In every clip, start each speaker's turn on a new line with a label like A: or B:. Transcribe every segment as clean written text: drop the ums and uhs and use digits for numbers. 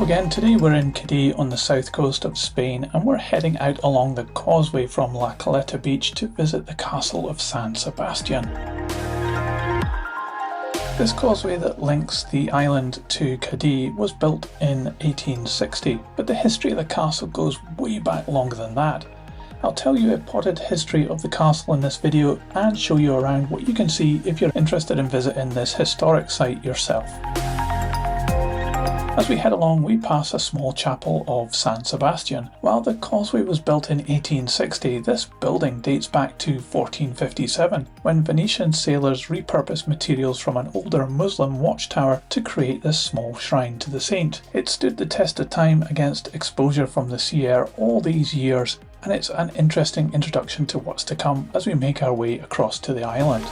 A: Hello again, today we're in Cádiz on the south coast of Spain and we're heading out along the causeway from La Caleta beach to visit the castle of San Sebastian. This causeway that links the island to Cádiz was built in 1860, but the history of the castle goes way back longer than that. I'll tell you a potted history of the castle in this video and show you around what you can see if you're interested in visiting this historic site yourself. As we head along, we pass a small chapel of San Sebastian. While the causeway was built in 1860, this building dates back to 1457, when Venetian sailors repurposed materials from an older Muslim watchtower to create this small shrine to the saint. It stood the test of time against exposure from the sea air all these years, and it's an interesting introduction to what's to come as we make our way across to the island.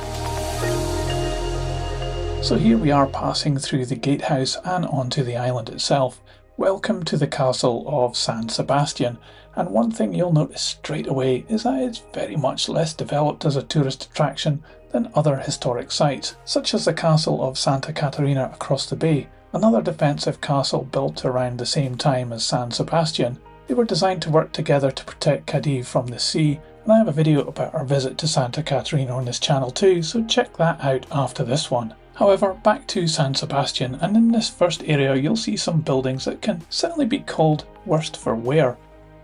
A: So here we are passing through the gatehouse and onto the island itself. Welcome to the castle of San Sebastian, and one thing you'll notice straight away is that it's very much less developed as a tourist attraction than other historic sites, such as the castle of Santa Catarina across the bay, another defensive castle built around the same time as San Sebastian. They were designed to work together to protect Cádiz from the sea, and I have a video about our visit to Santa Catarina on this channel too, so check that out after this one. However, back to San Sebastian, and in this first area you'll see some buildings that can certainly be called worst for wear.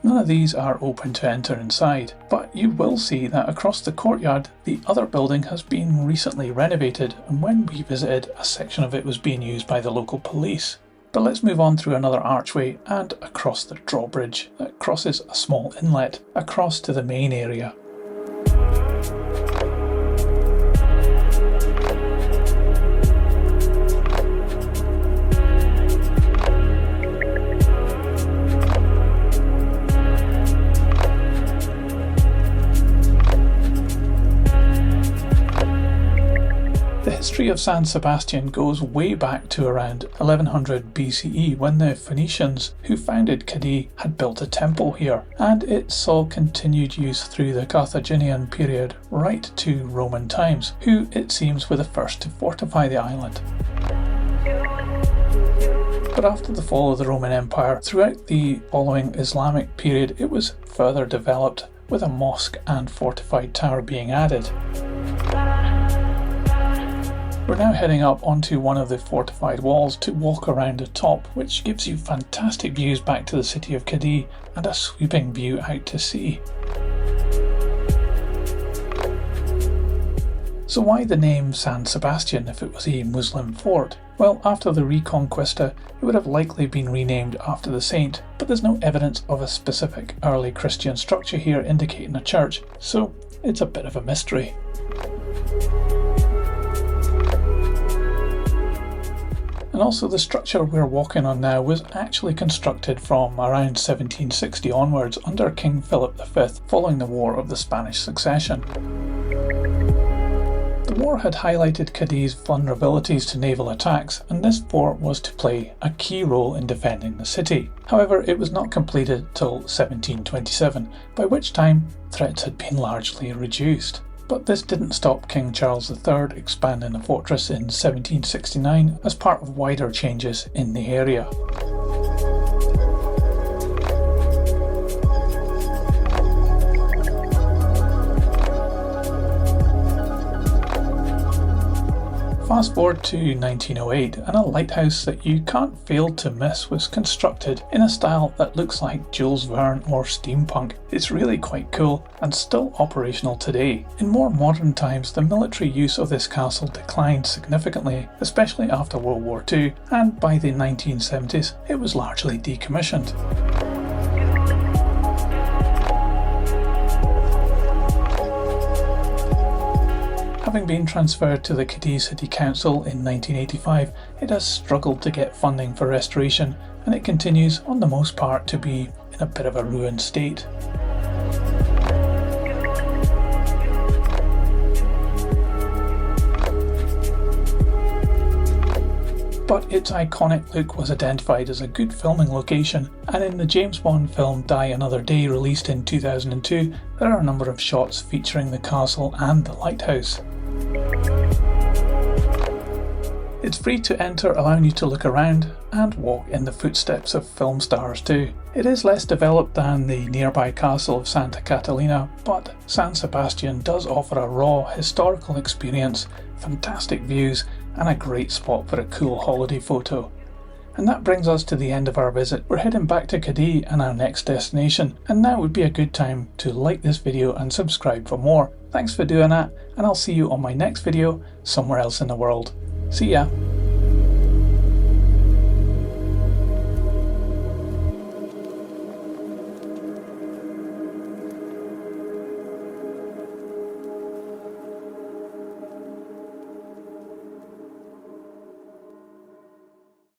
A: None of these are open to enter inside, but you will see that across the courtyard the other building has been recently renovated, and when we visited, a section of it was being used by the local police. But let's move on through another archway and across the drawbridge that crosses a small inlet across to the main area. The history of San Sebastian goes way back to around 1100 BCE when the Phoenicians who founded Cádiz had built a temple here, and it saw continued use through the Carthaginian period right to Roman times, who it seems were the first to fortify the island. But after the fall of the Roman Empire, throughout the following Islamic period it was further developed, with a mosque and fortified tower being added. We're now heading up onto one of the fortified walls to walk around the top, which gives you fantastic views back to the city of Cádiz and a sweeping view out to sea. So why the name San Sebastian if it was a Muslim fort? Well, after the Reconquista it would have likely been renamed after the saint, but there's no evidence of a specific early Christian structure here indicating a church, so it's a bit of a mystery. And also the structure we're walking on now was actually constructed from around 1760 onwards under King Philip V following the War of the Spanish Succession. The war had highlighted Cádiz's vulnerabilities to naval attacks, and this fort was to play a key role in defending the city. However, it was not completed till 1727, by which time threats had been largely reduced. But this didn't stop King Charles III expanding the fortress in 1769 as part of wider changes in the area. Fast forward to 1908 and a lighthouse that you can't fail to miss was constructed in a style that looks like Jules Verne or steampunk. It's really quite cool and still operational today. In more modern times the military use of this castle declined significantly, especially after World War II, and by the 1970s it was largely decommissioned. Having been transferred to the Cádiz City Council in 1985, it has struggled to get funding for restoration, and it continues on the most part to be in a bit of a ruined state. But its iconic look was identified as a good filming location, and in the James Bond film Die Another Day released in 2002, there are a number of shots featuring the castle and the lighthouse. It's free to enter, allowing you to look around and walk in the footsteps of film stars too. It is less developed than the nearby castle of Santa Catalina, but San Sebastian does offer a raw historical experience, fantastic views and a great spot for a cool holiday photo. And that brings us to the end of our visit. We're heading back to Cádiz and our next destination, and now would be a good time to like this video and subscribe for more. Thanks for doing that, and I'll see you on my next video somewhere else in the world. See ya!